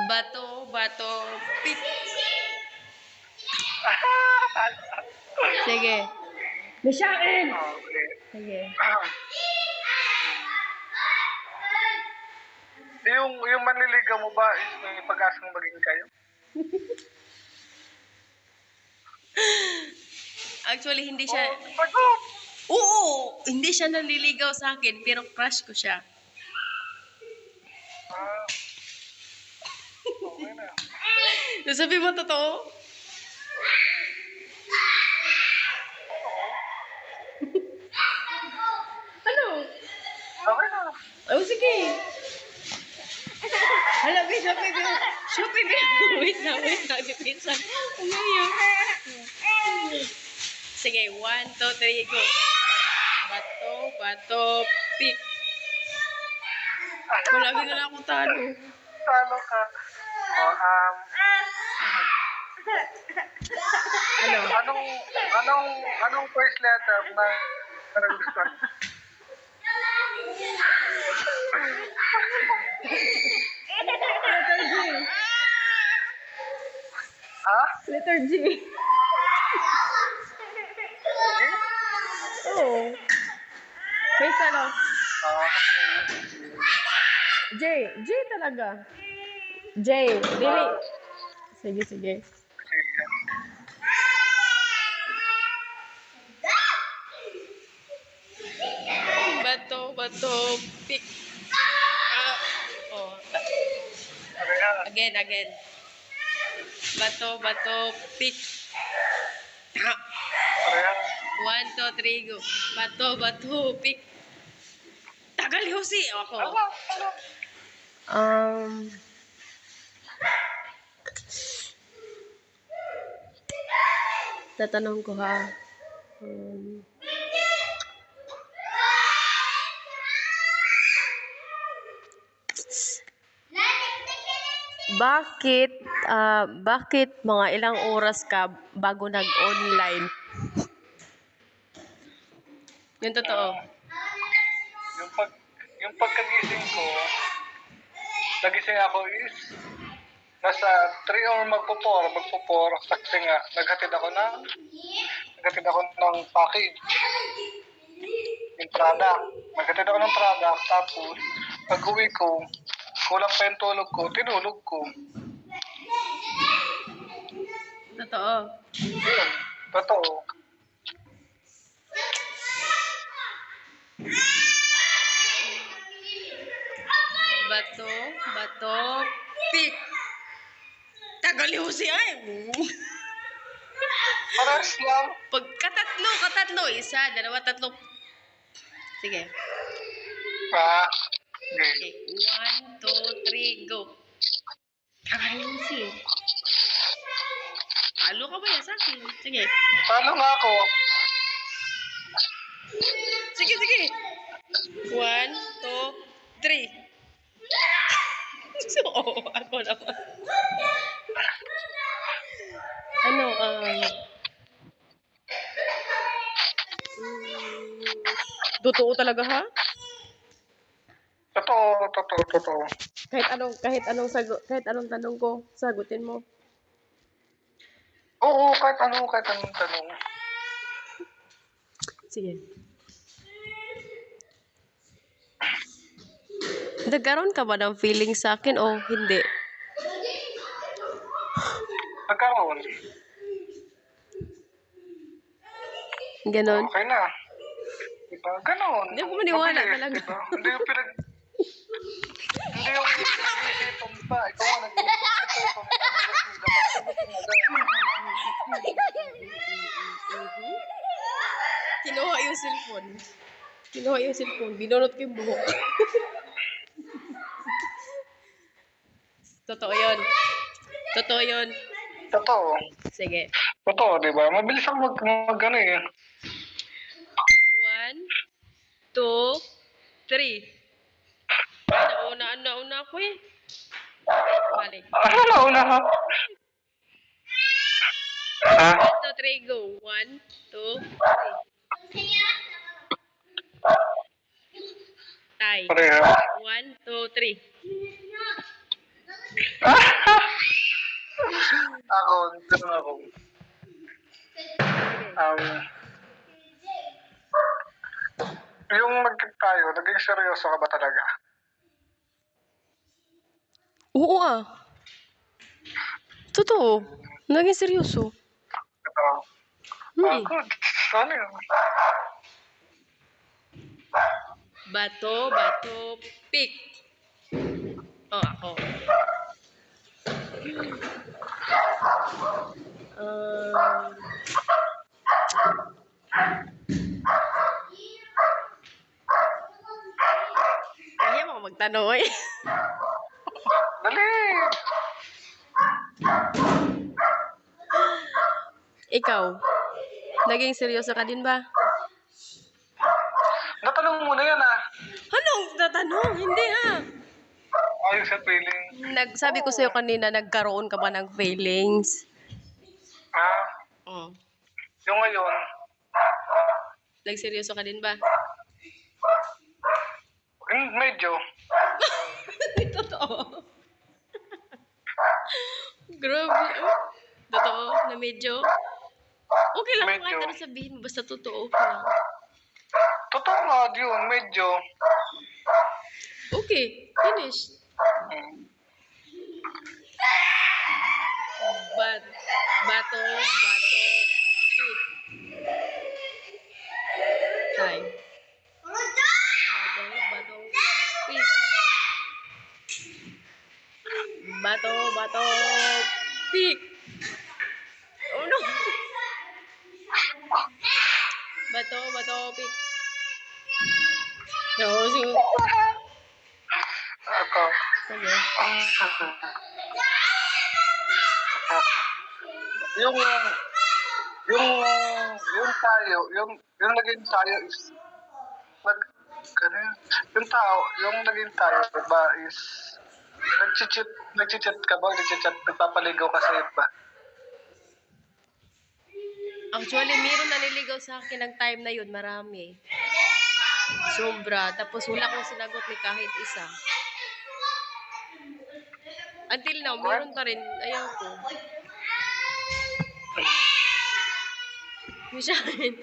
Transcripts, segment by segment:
Bato, bato, pik. Sige. Misain! Okay. Sige. Yung manliligaw mo ba is may pag-asang maging kayo? Actually, hindi siya... Sagot! Oo! Hindi siya nanliligaw sa akin, pero crush ko siya. Okay na. Sabi mo totoo? Ano? Okay na. Oh, sige. Hala, bisa, baby. Shoot, baby. Wait na. Bisa. Umayo. Sige, 1, 2, 3, go. Bato, bato, pick. Lagi na lang ako talo. Talo ka. Ano? Anong first letter na nagustuhan? Letter G. Ha? Letter G. Oo. Face ano? J. J talaga. J. Dili. Sige, sige. Bato, bato, pick. Oh. Again. Bato, bato, pick. 1, 2, 3, go. Bato, bato, pick. Tagal Josi ako. Tatanong ko ha. Bakit mga ilang oras ka bago nag-online? Yung totoo. Yung pagkagising ko, nagising ako is nasa 3 or magpo-4 kasi nga naghatid ako ng package. Yung product. Naghatid ako ng product, tapos pag-uwi ko, kulang pa yung tulog ko, tinulog ko. Totoo. Yun, totoo. Bato, bato, pick. Tagal Josi ay. Paras lang. Katatlo. 1, 2, 3. Sige. Okay. 1, 2, 3, go. Tagal Josi. Halo ka ba yan sa akin? Sige. Paano nga ako? Sige. 1, 2, 3. Oo, ako naman. Totoo talaga ha? Totoo. Kahit anong tanong ko, sagutin mo. Oo, kahit anong tanong. Sige. Nagkaroon ka ba ng feeling sa akin o hindi? Nagkaroon. Ganon? Okay na. Diba? Ganon. Hindi ako maniwala Mabilis, talaga. diba? Hindi yung pinag-isipan pa. Ikaw nga nag-isipan. Kinuha yung cellphone. Binunot ko yung buhok. Totoo yun. Totoo. Sige. Totoo, diba? Mabilis ako mag-ano eh. 1, 2, 3. Nauna ako eh. Balik. Ano nauna ha? 1, 2, 3, go. 1, 2, 3. Tay. Pareha. 1, 2, 3. Ako, ganun ako. Um, yung nag-trip tayo, naging seryoso ka ba talaga? Oo ah. Totoo. Naging seryoso. Ito. Hmm. Good. Ano yun? Bato, pick. Oh, ako. Um, Kaya mo magtanong eh. Dali! Ikaw, naging seryoso ka din ba? Natanong mo na yan ah. Anong tatanong? Hindi ha. Ayun sa feeling. Nagsabi ko sa'yo kanina, nagkaroon ka ba ng feelings? Ah, Oh. yung ngayon, Nagseryoso ka din ba? medyo. Totoo. Grabe. Oh. Totoo na medyo. Okay lang kung Medyo. kahit ano sabihin mo. Basta totoo. Okay lang. Totoo nga yun, medyo. Okay. Finish. Hmm. Bato, pit. Time. Bato, pit. Pik. Oh no. Bato, pik. No, sige. Ako. Sige. Yung, yung naging tayo is, ano yun? Yung tao, yung naging tayo ba is, nagchichat ka ba? Nagpapaligaw ka sa iba? Actually, meron naniligaw sa akin ng time na yun. Marami. Sobra. Tapos wala akong sinagot ni kahit isa. Until now, meron pa rin. Ayaw ko. Yung siya rin.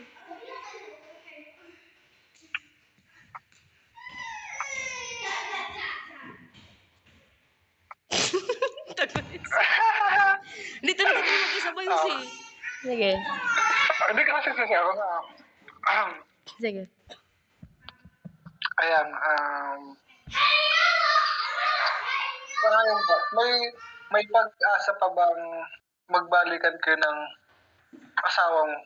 Hindi talaga tayo mag-isabay mo si. Sige. Hindi kasi ako na, Sige. ayan, ngayon ba, may pag-asa pa bang magbalikan kayo ng asawa mo?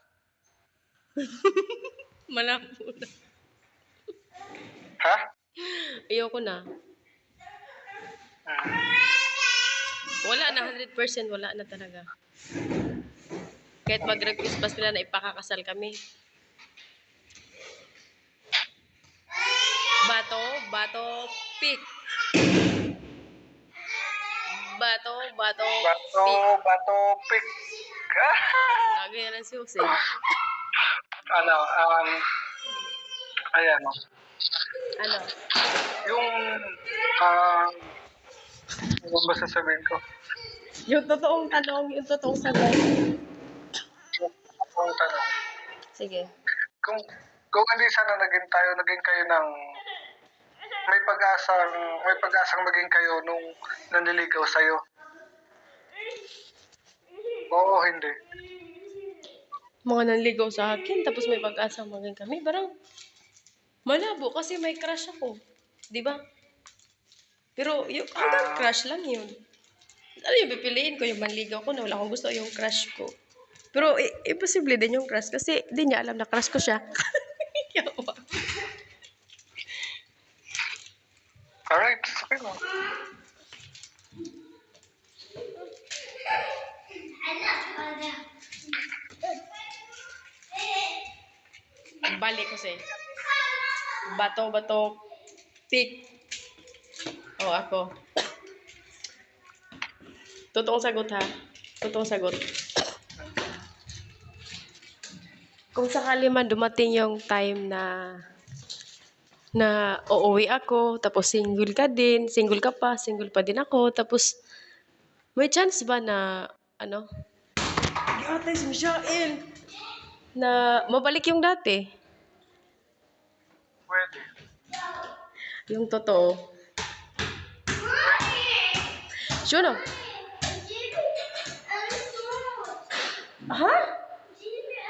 Malabo na. Ha? Ayoko na. Wala na, 100%. Wala na talaga. Kahit mag-request pa sila na ipakakasal kami. Bato, pick. Bato, Pick. Lagi na lang si Jose. Ano, ayan, Ano? yung, ano ba sasabihin ko? Yung totoong tanong, yung totoong sagot. Ang tanong, Sige. kung hindi sana naging kayo ng, may pag-asang maging kayo nung nanliligaw sa'yo. Oo, hindi. Mga nanligaw sa akin, tapos may pag-asa maging kami. Parang malabo kasi may crush ako. Di ba? Pero yung hanggang crush lang yun. Ano yung pipiliin ko? Yung manligaw ko na wala akong gusto yung crush ko. Pero imposible din yung crush kasi di niya alam na crush ko siya. Yawa. Alright, okay mo. Balik ko siya. Bato, pick. O, ako. Totoong sagot ha. Totoong sagot. Kung sakali man dumating yung time na uuwi ako, tapos single ka din, single ka pa, single pa din ako, tapos May chance ba na, ano? Ate, si Michelle, na mabalik yung dati. Pwede. Yung totoo. Sure na? Ha?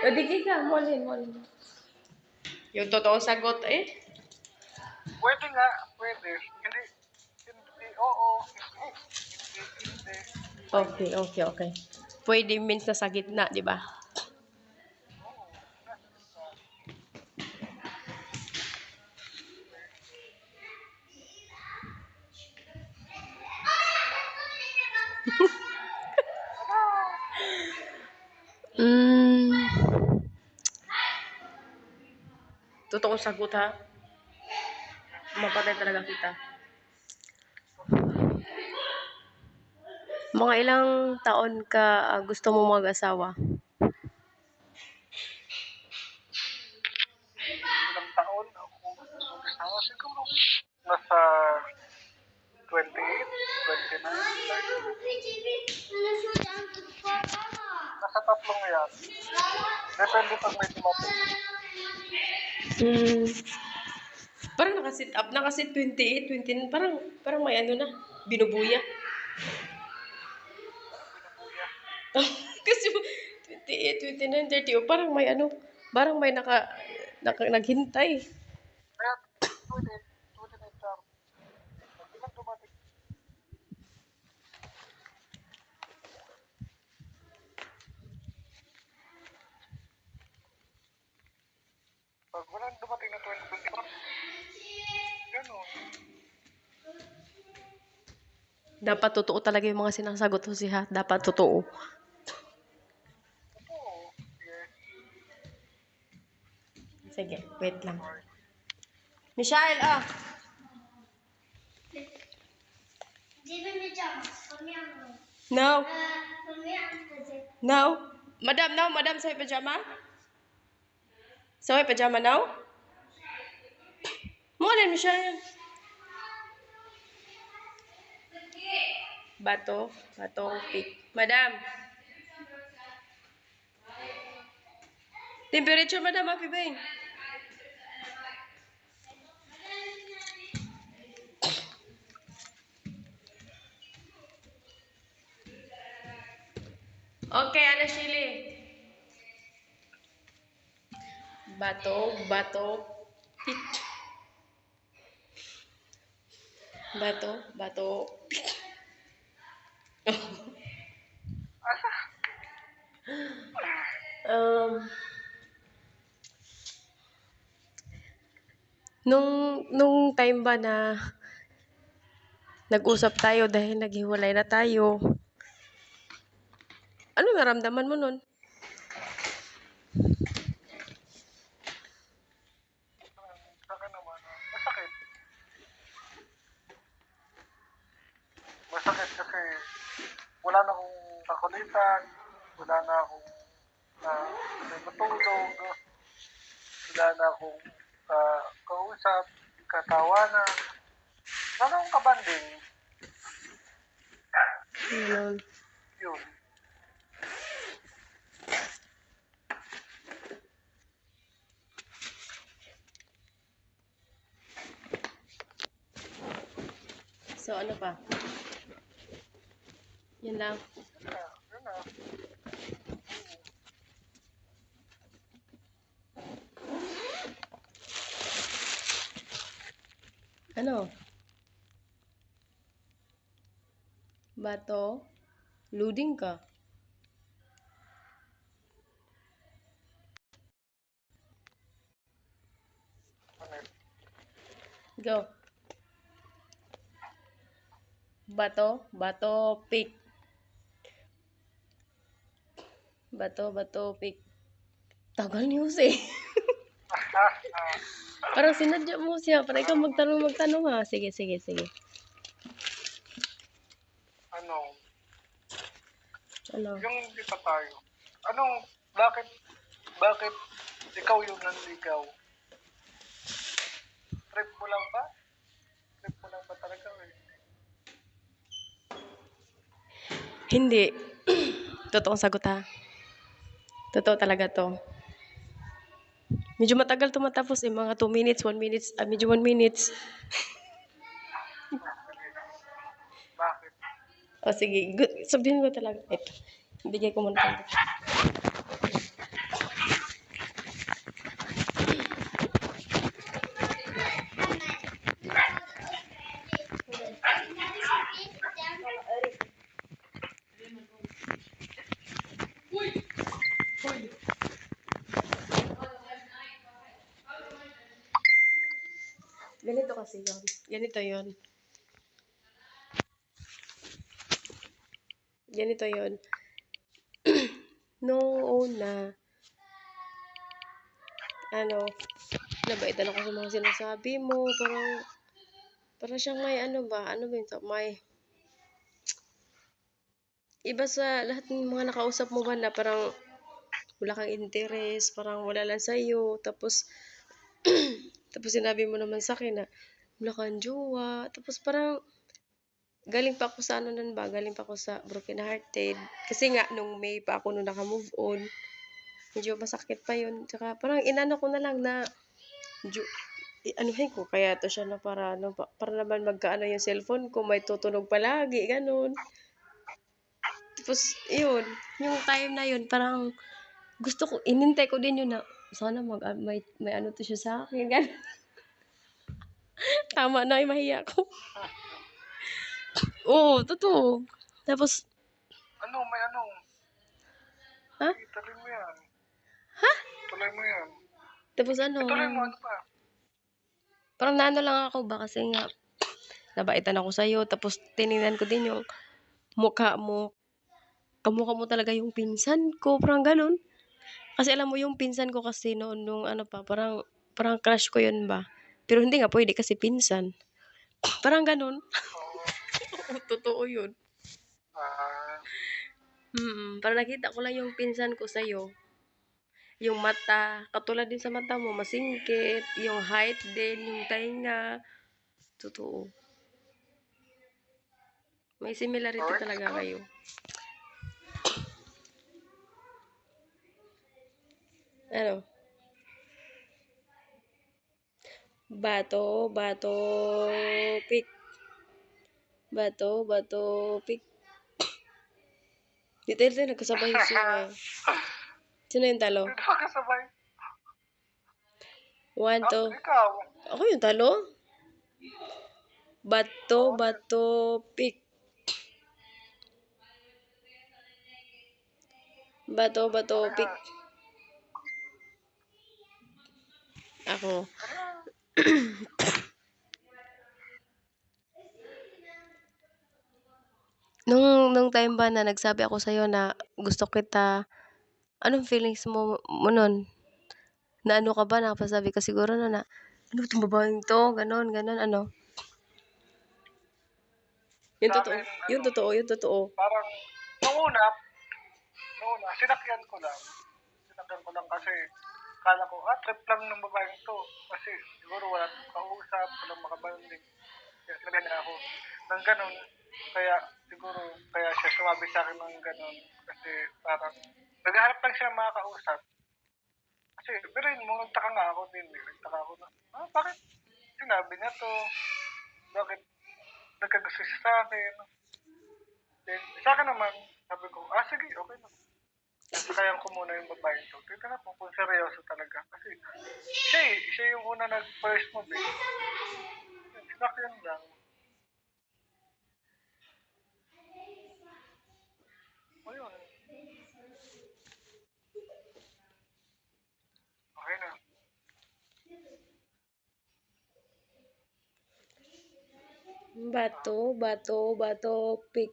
Di ka, molin. Yung totoong sagot eh. Pwede nga, pwede. Hindi, oo, hindi. Okay. Pwede means na sa gitna, di ba? Oo, nasa gitna. Mm, totoong sagot ha. Mapatay talaga kita. Mga ilang taon ka gusto mo mag-asawa? Ilang taon ako mag-asawa siguro. Nasa 28, 29, 30. Nasa tatlong yan. Depende pag may dumating. Parang nakasit 28, 29, parang may ano na, binubuya. Pinubuya. Kasi 28, 29, 30, parang may ano, parang may naghintay. Kaya 28, 29, 30. Pag di man dumating, pag walang dumating na 2024, ganun. Dapat totoo talaga yung mga sinasagot ko siya. Dapat totoo. Oo, yes. Sige, wait lang. Alright. Michelle, No. No. Madam, sa pajama? Sa pajama now? Mo din, Michelle. Bato, pick. Madam. Temperature, madam, happy ba? Okay, ano, Shili? Bato, pick. Bato, pick. um, nung time ba na nag-usap tayo dahil naghiwalay na tayo, ano naramdaman mo nun? Sa akin naman, masakit. Masakit kasi wala na akong kakulitan, wala na akong may matulog, wala na akong kausap, katawanan. Wala na akong kabanding. Yun. Yun. So, ano pa? Yun lang. Yun na. Ano? Bato? Loading ka? Go. Bato, pick. Bato, pick. Tagal niyo eh. Parang sinadya mo siya. Para ikaw magtanong ha. Sige. Ano? Ano? Yung hindi pa tayo. Bakit ikaw yung nanligaw? Trip mo lang ba? Trip mo lang ba talaga? Hindi. Totoong sagot ha. Totoo talaga to. Medyo matagal to matapos eh. Mga 2 minutes, 1 minutes, medyo 1 minutes. Sige. Bakit? O sige, sabihin ko talaga. Ito. Bigay ko muna talaga. Ganito kasi yun. Ganito yun. Ganito yun. Noong una, nabaitan ako sa mga sinasabi mo. Parang siyang may ano ba yun? May, iba sa lahat ng mga nakausap mo ba na parang wala kang interes, parang wala lang sa'yo. Tapos sinabi mo naman sa akin na wala kang jowa. Tapos parang galing pa ako sa galing pa ako sa broken hearted. Kasi nga, nung May pa ako nung naka-move on, medyo masakit pa yun. Tsaka parang inano ko na lang na, anuhin ko, kaya to siya na para naman magkaano yung cellphone ko, may tutunog palagi, ganun. Tapos, yun, yung time na yun, parang gusto ko, inintay ko din yun na, sana may ano to siya sa akin, ganun. Tama na, mahiya ko. Oo, totoo. Tapos, Ano, may ano? ha? Ituloy mo yan. Ha? Tuloy mo yan. Tapos Ituloy mo, ano pa? parang naano lang ako ba kasi nga, nabaitan ako sa'yo, tapos tinignan ko din yung mukha mo, kamukha mo talaga yung pinsan ko, parang ganun. Kasi alam mo yung pinsan ko kasi noon nung parang crush ko yun ba. Pero hindi nga pwede kasi pinsan. Parang ganun. Oo. Totoo yun. Ah, Parang nakita ko lang yung pinsan ko sa'yo. Yung mata, katulad din sa mata mo, masingkit. Yung height din, yung tainga. Totoo. May similarity alright, talaga good. kayo. Ano? Bato, pick. Bato, pick. Dito nagkasabay siya eh. Sino yung talo? Hindi ka kasabay. One, Ah, two. ikaw. Ako yung talo? Oo, Bato, pick. Bato, pick. parehas. Ako. Parehas. Nung time ba na nagsabi ako sa'yo na gusto kita, anong feelings mo nun? Na ano ka ba? Nakapasabi ka siguro na ano itong babaeng to? Ganon, ano? Yung Sa totoo. akin, Yung ano, totoo, yung totoo. parang, nung una, sinakyan ko lang. Sinakyan ko lang kasi, kala ko, trip lang ng babaeng to. Kasi, siguro wala nang kausap, walang makabanding. Kaya sinabihan niya ako ng ganun. Kaya, siguro, kaya siya sumabi sa akin ng ganun. Kasi, parang, naghahanap lang siya ng mga kausap. Kasi, pero yun mo, nagtaka nga ako din. Nagtaka ako na, bakit sinabi niya to? Bakit nagkagusto siya sa akin? Then, sa akin naman, sabi ko, sige, okay na. Sakayan ko muna yung babae to. Tignan ko kung seryoso talaga. Kasi, siya yung una nag-first move eh. Sinakyan lang. O yun, okay na. Bato, pick.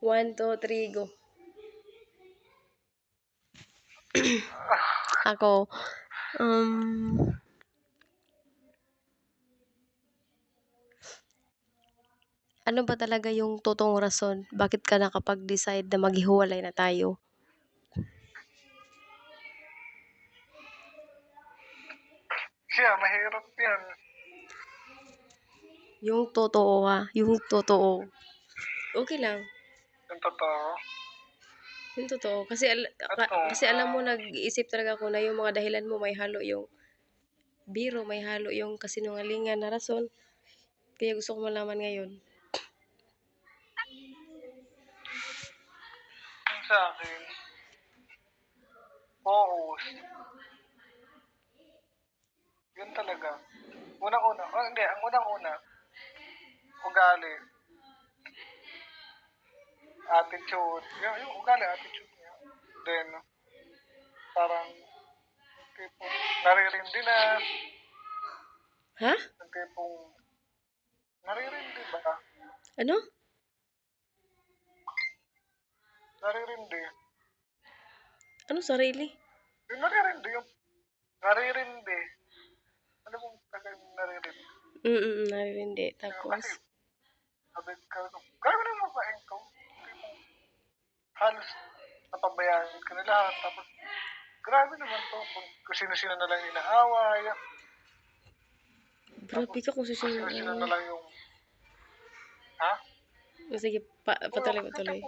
1, 2, 3, go. Ako, ano ba talaga yung totoong rason? Bakit ka nakapag-decide na maghiwalay na tayo? Siya, mahirap yan. Yung totoo ha. Yung totoo. Okay lang. Yung totoo. Yung totoo. Ito, Kasi alam mo, nag-iisip talaga ako na yung mga dahilan mo may halo yung biro, may halo yung kasinungalingan na rason. Kaya gusto ko malaman ngayon. yung sa akin, focus. Yun talaga. Unang-una, hindi, ang unang-una, ugali, attitude, yung ugali, attitude niya. Then, parang, tipong, naririndi na, Ha? yung tipong, naririndi ba? Ano? Naririndi. Ano sarili? Yung naririndi. Ano kung tagal naririndi? Narindi. Kasi, Tapos, sabi ko, gano'n naman ba ko? Tipong, halos napabayaan ka na lahat. Tapos, grabe naman to. Kung sino-sino na lang inaaway. grabe ka kung Kung sino-sino na susunod. lang yung, ha? Sige, patuloy.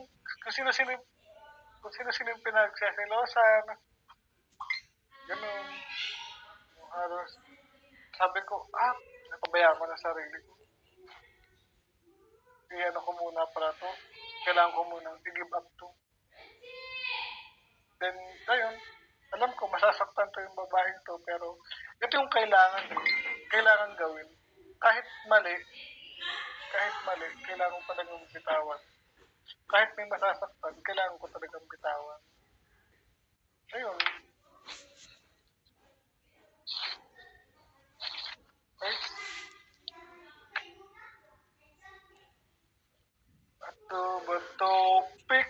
Kung sino-sino, kung sino-sino yung pinagsasilosan. Ganun. Yung halos, sabi ko, napabayaan ko na sarili ko. Ano ko muna pala to. Kailangan ko muna i-give up to. Then, ayun, alam ko, masasaktan to yung babaeng to, pero ito yung kailangan gawin. Kahit mali, kailangan ko talagang bitawan. Kahit may masasaktan, kailangan ko talagang bitawan. Ayun. Okay? Bato, pick.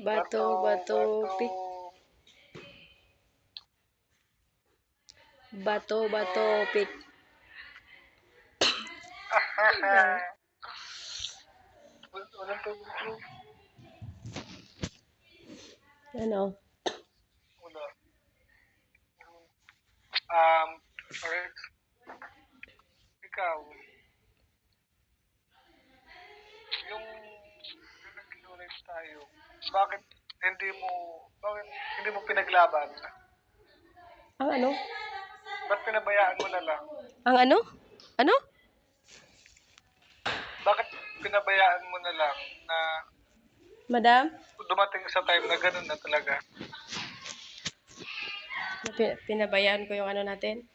Bato, pick. Bato, pick. Walang tubig. Ano? Wala. Alright. Ikaw, yung nagkinulit tayo, bakit hindi mo pinaglaban? Ang ano? Ba't pinabayaan mo na lang? Ang ano? Ano? Bakit pinabayaan mo na lang na Madam? dumating sa time na ganun na talaga? Pinabayaan ko yung ano natin?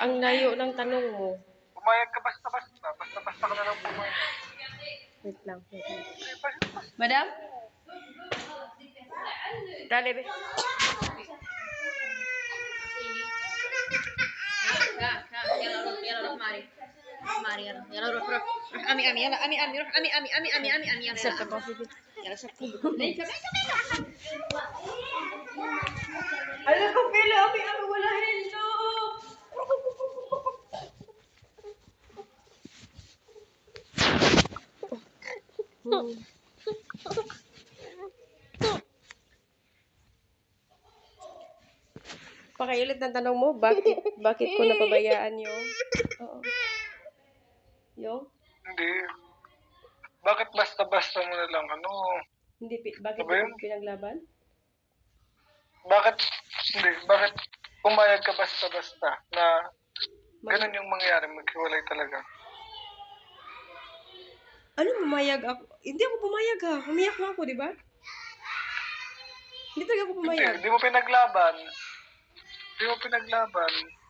Ang layo ng tanong mo. Pumayag ka basta-basta. Basta-basta ka na lang pumayag. Wait lang. Okay, basta-basta. Madam? Dali, be. Sir, ka coffee, be. Alam ko, pila. Ami, wala hello. Pakailit ng tanong mo, bakit ko napabayaan yung... Oo. Yung? Hindi. Bakit basta-basta mo na lang? Hindi, bakit Ano ba yun? ko pinaglaban? Bakit pumayag ka basta-basta na ganun yung mangyari, maghiwalay talaga? Ano, pumayag ako? Hindi ako pumayag ha. Umiyak nga ako, di ba? Hindi talaga ako pumayag. Hindi mo pinaglaban.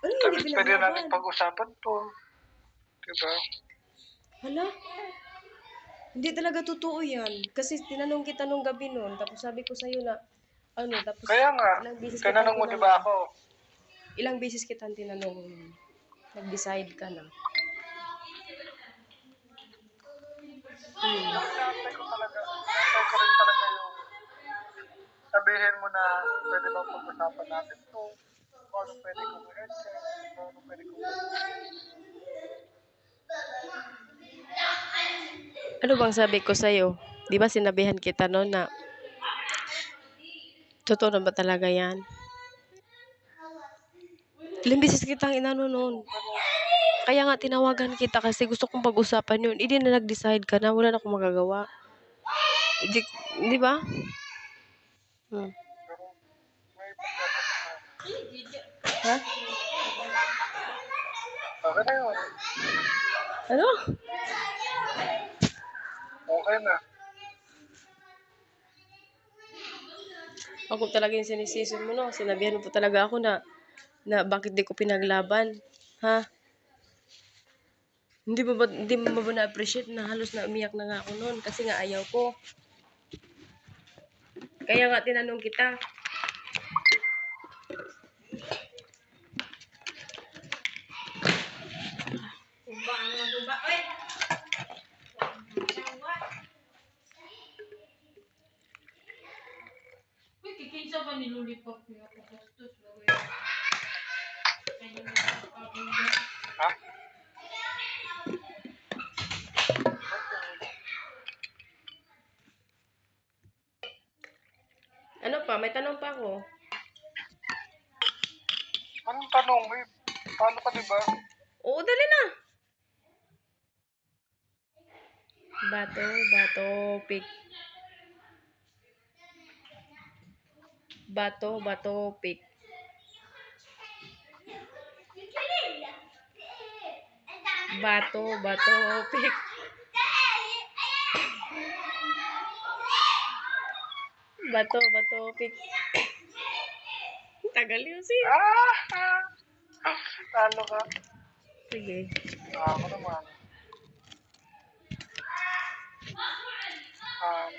Ano Sabi, hindi pwede pinaglaban? natin pag-usapan to. Diba? Hala? Hindi talaga totoo yan. Kasi tinanong kita nung gabi nun. Tapos sabi ko sa'yo na, tapos Kaya nga, ilang beses tinanong mo kitang diba ako? Ilang beses kitang tinanong, nag-decide ka na. Inaantay ko rin talaga yung sabihin mo na pwede bang pag-usapan natin to. Kung ano pwede kong i-headset, kung ano pwede kong Ano bang sabi ko sa'yo? Di ba sinabihan kita noon na totoo na ba talaga yan? Ilang beses kitang inano noon. Kaya nga tinawagan kita kasi gusto kong pag-usapan yun. Hindi na nag-decide ka na, wala na akong magagawa. Di, di ba? Hmm. Pero may pag-asa pa naman. Ha? Okay na yun. Ano? Okay na. Ako talaga yung sinisisi mo, no? Sinabihan mo pa talaga ako na bakit di ko pinaglaban. Ha? Hindi mo ba na-appreciate na halos na umiyak na nga ako noon kasi nga ayaw ko. Kaya nga tinanong kita. Ha? Ano pa? May tanong pa ako. Anong tanong? Eh, paano ka, diba? Oo, dali na. Bato, pick. Bato, pick. Bato, pick. Bato, pick. Tagal yun siya. Ah! Talo ka. Sige. Ako naman. Um,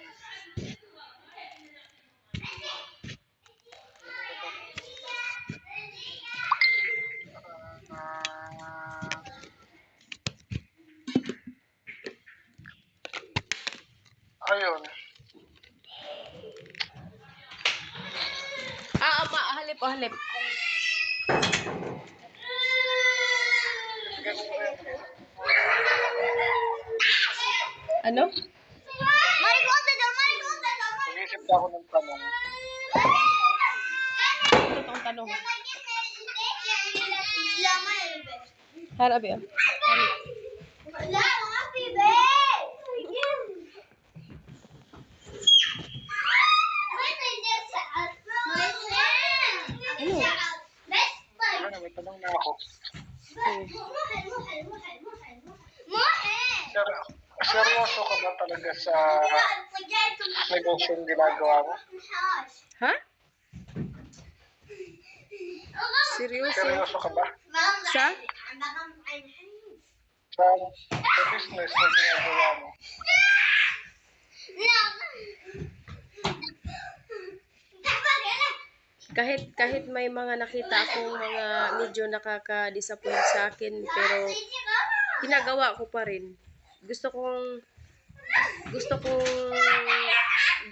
ah, ayun. Halip. Sige, sige. Ano? Nag-iisip pa ako ng tanong. Totoong tanong. Harap yun. Ano, may tanong na ako. Seryoso ka ba talaga sa negosyong ginagawa mo? Ha? Seryoso? Seryoso ka ba? Sa? Sa business na ginagawa mo? Kahit may mga nakita akong mga medyo nakaka-disappoint sa akin, pero ginagawa ko pa rin. Gusto kong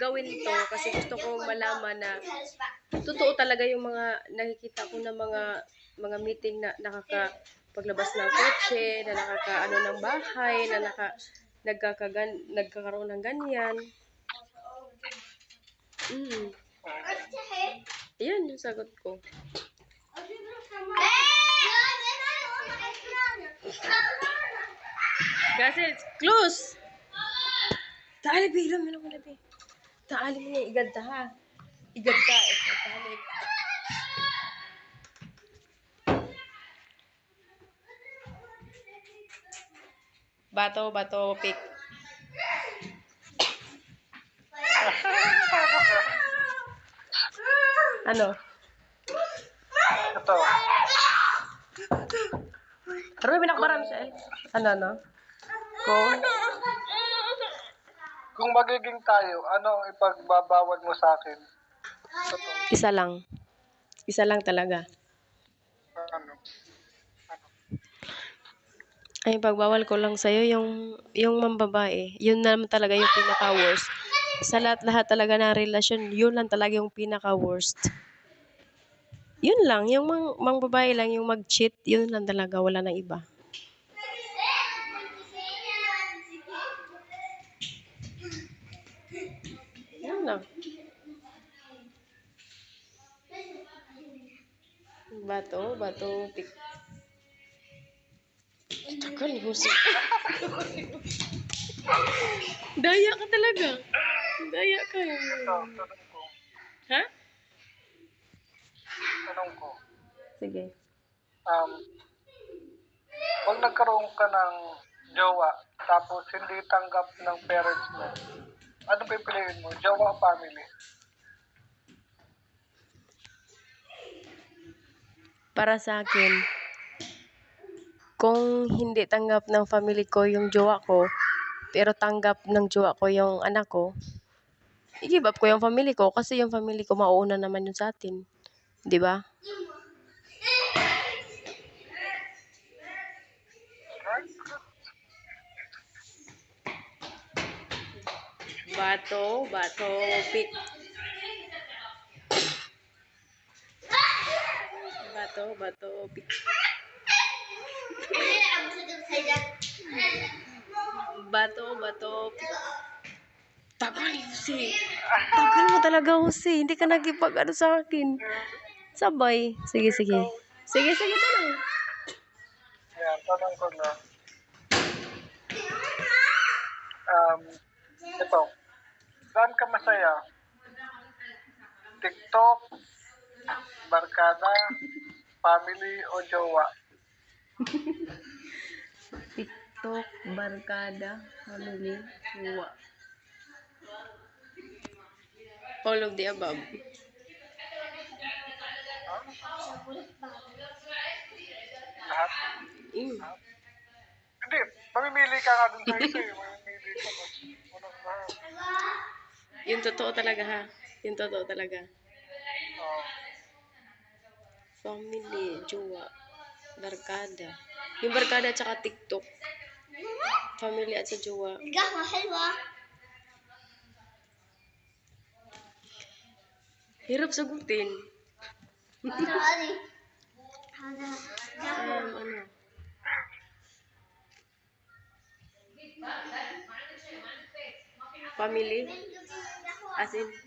gawin to kasi gusto kong malaman na totoo talaga yung mga nakikita ko na mga meeting na nakakapaglabas ng kotse, na nakakaano ng bahay, na nagkakaroon ng ganyan. Yan yung sagot ko. Gasel, close! Taali, bigla mo naman nabi. Taali mo niya, igad ha. Igad ka, taali. Bato, pick. Ano? Ito, Pero may binakbaran siya eh. Ano? kung magiging tayo, ano ang ipagbabawal mo sa akin? Totoo. Isa lang talaga. Ano? Ay, pagbawal ko lang sa'yo, yung mambabae. Yun naman talaga yung pinaka-worst. Sa lahat talaga ng relasyon, yun lang talaga yung pinaka-worst. Yun lang, yung mangbabae lang, yung mag-cheat, yun lang talaga, wala nang iba. Yun lang. Bato, pik. Tagal, Jose. Daya ka talaga. Daya ka. Ito, Ha? tanong ko. Sige. Um, kung nagkaroon ka ng jowa, tapos hindi tanggap ng parents mo, ano pipiliin mo? Jowa o family? Para sa akin, kung hindi tanggap ng family ko yung jowa ko, pero tanggap ng jowa ko yung anak ko, i-give up ko yung family ko kasi yung family ko mauuna naman yun sa atin. 'Di ba? Right? Bato, pik. Bato, pik. Bato, pik. Tagal, Jose. Tagal mo talaga, Jose. Hindi ka nagipag-ano sa akin. Sabay. Sige, sige. Sige, tanong. Yan, tanong ko na. Ito, saan ka masaya? TikTok, barkada, family, o jowa? TikTok, barkada, family, jowa. All of the above. Lahat? Mm. Hindi, mamimili ka nga dun sa isa eh. Mamimili ka dun. Unang lahat. Yung totoo talaga, ha? Yung totoo talaga. Oo. Family, jowa, barkada. Yung barkada at saka TikTok. Family at sa jowa. قهوة حلوة. Hirap sagutin. هذا هذا Ano? Family? As in? Ano?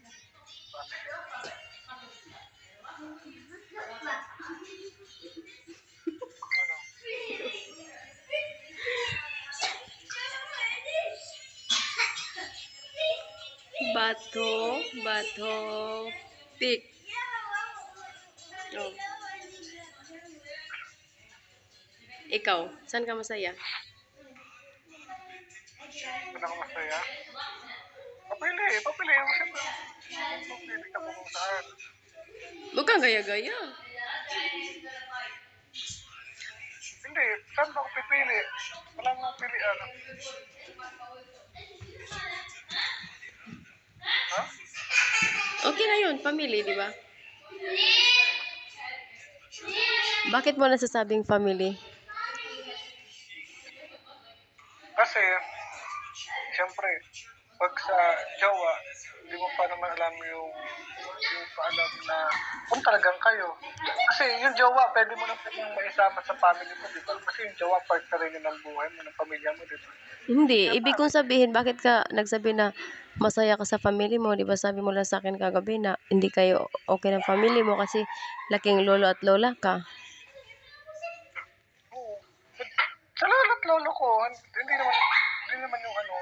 Bato, pik. Oh. Ikaw, saan ka masaya? Saan ako masaya? Papili. Papili mo siya. Papili ka kung saan. Huwag kang gaya-gaya. Hindi, saan ba ako pipili? Wala mong pilian. Ha? Okay na yun, family, di ba? Bakit mo nasasabing family? Kasi, siyempre, pag sa jowa, hindi mo pa naman alam yung paalam na kung talagang kayo. Kasi yung jowa, pwede mo na pwedeng maisama sa family mo, di ba? Kasi yung jowa, part na rin yun ng buhay mo, ng pamilya mo, di ba? Hindi, ibig kong sabihin, bakit ka nagsabi na masaya ka sa family mo? Di ba sabi mo lang sa akin kagabi na hindi kayo okay ng family mo kasi laking lolo at lola ka. Oo. Sa lolo't lolo ko, hindi naman yung ano,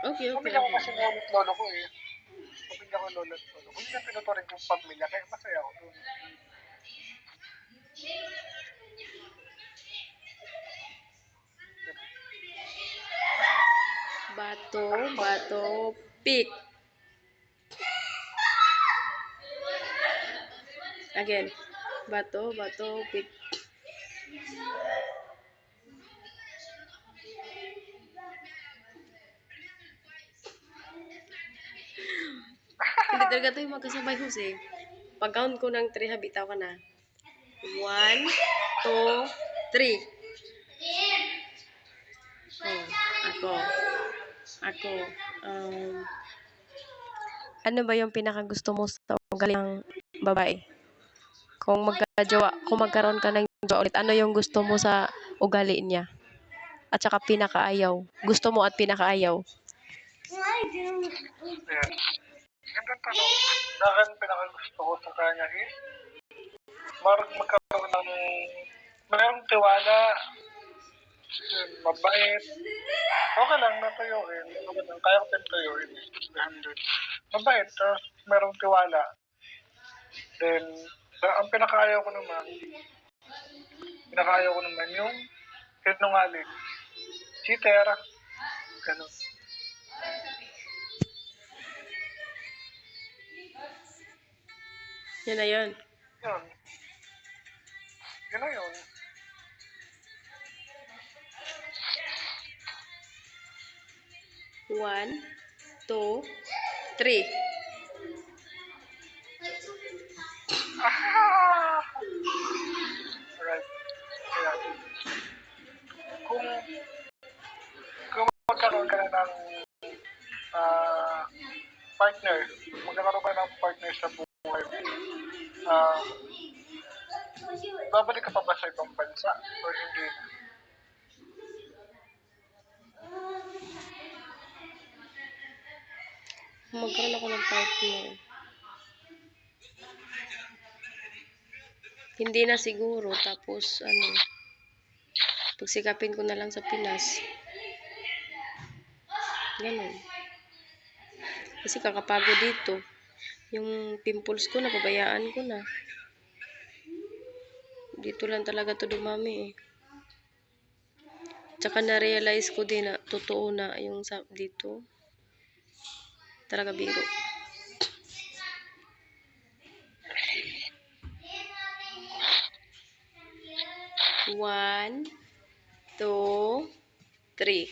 Okay. pamilya ko kasi lolo't lolo ko eh. Pamilya ko lolo't lolo ko. Hindi na tinuturing kong pamilya, kaya masaya ako dun. Bato, pik. Again. Bato, pik. Hindi talaga ito yung magkasabay, Jose. Pag-count ko ng 3, habitaw ka na. 1, 2, 3. Oh, ako. Ano ba yung pinakagusto mo sa ugali ng babae? Kung magkaroon ka ng jowa ulit, ano yung gusto mo sa ugali niya? At saka pinakaayaw. Gusto mo at pinakaayaw. Ayan. Gandang tanong. Sa akin, pinakagusto ko sa kanya is magkaroon ng mayroong tiwala, mabait. Okay lang natuyuin. Okay lang, kaya ko din tuyuin. 300. Mabait, tapos mayroong tiwala. Then, ang pinakaayaw ko naman yung sinungaling. Cheater. Ganun. Yan na yun. Yun. Yun na yun. One, two, three. Ah! Alright. Ayan. Kung, kung magkaroon ka na ng partner, magkakaroon ka ng partner sa buhay mo, babalik ka pa ba sa ibang bansa or hindi na? Magkaroon ako ng partner. Hindi na siguro. Tapos, pagsikapin ko na lang sa Pinas. Ganun. Kasi kakapagod dito. Yung pimples ko, napabayaan ko na. Dito lang talaga to dumami eh. Tsaka na-realize ko din na totoo na yung dito. Talaga biro. One, two, three.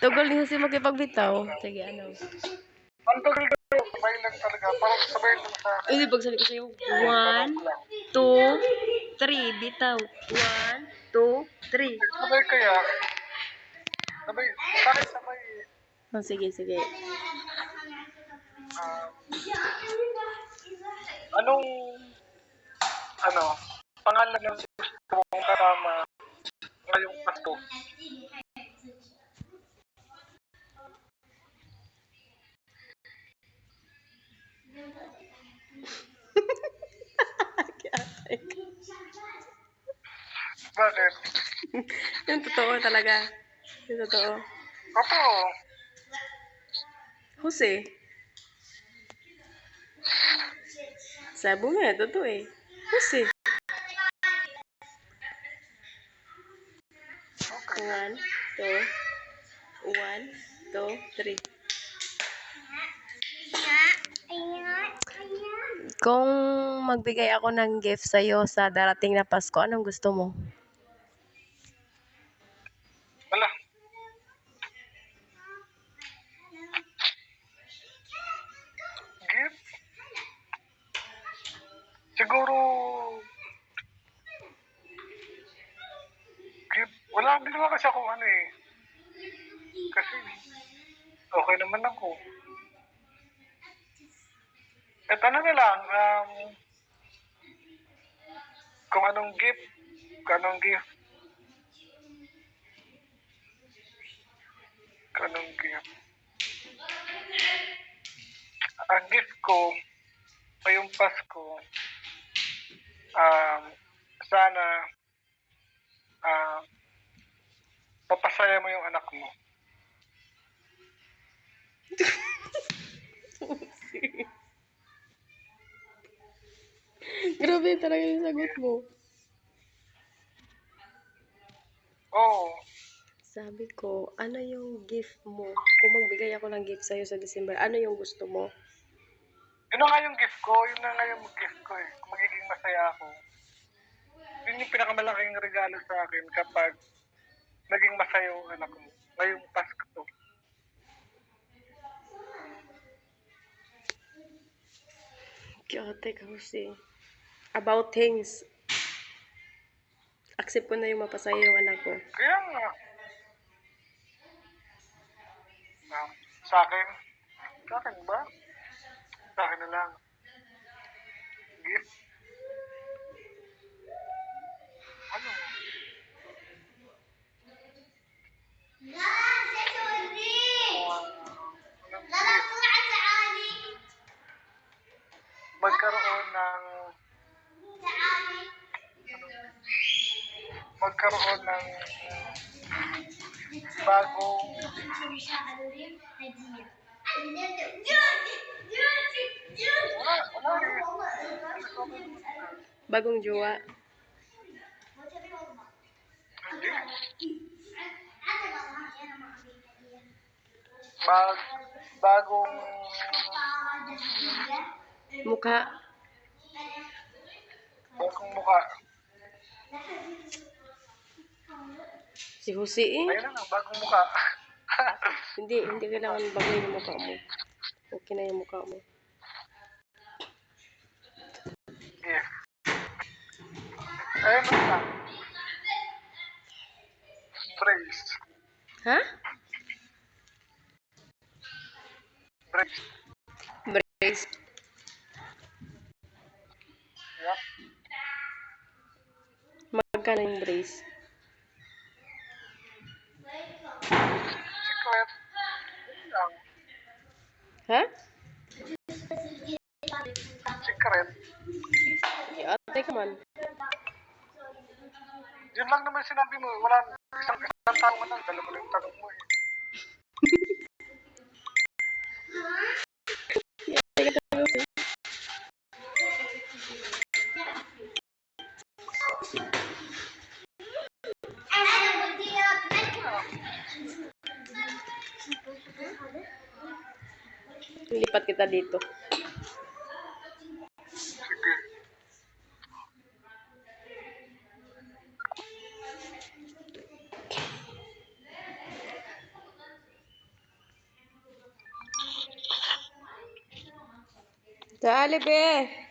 Tugol din kasi makipagbitaw. Sige, ano? Ang tagal ko, sabay lang talaga. Parang sabay lang sa akin. Hindi, pagsali ko sa'yo. One, two, three. Bitaw. One, two, three. Sabay kaya. Sabay, bakit sabay? Oh, sige, sige. Anong, pangalan ng gusto mong kasama ngayong Pasko? Bakit? Yung totoo talaga. Yung totoo. Opo. Jose. Sabi nga, totoo eh. Jose. One, two. One, two, three. Kung magbigay ako ng gift sa'yo sa darating na Pasko, anong gusto mo? Wala. Gift? Siguro, gift. Wala, hindi naman kasi ako Kasi, okay naman ako. At ano na lang, kung anong gift, kung anong gift. Kung anong gift. Ang gift ko, ngayong Pasko, sana, papasaya mo yung anak mo. Grabe talaga yung sagot mo. Oo. Sabi ko, ano yung gift mo? Kung magbigay ako ng gift sa'yo sa December, ano yung gusto mo? Yun na nga yung gift ko. Yun na nga yung gift ko eh. Kung magiging masaya ako. Yun yung pinakamalaking regalo sa akin kapag naging masaya yung anak ko. Ngayong Pasko. Kyote kasi. About things. Accept ko na yung mapasaya yung anak ko. Kaya nga. Sa akin? Sa akin ba? Sa akin na lang. Gift? Ano? Anong gift? magkaroon ng bagong wala eh. Bagong jowa. Hindi. Bag, bagong Mukha. bagong mukha. Si Jose eh. Ayun na, bagong mukha. Hindi kailangan bago yung mukha mo. Okay na yung mukha mo. Sige. Ayun na. Brace. Ha? Brace. Brace. Yup. Magkano yung brace? Secret. Lang. Ha? Secret. Ate ka man. Yun lang naman sinabi mo. Wala isang tao man lang. Dalawa lang yung tanong mo eh. Lipat kita dito. Sige. Dali be.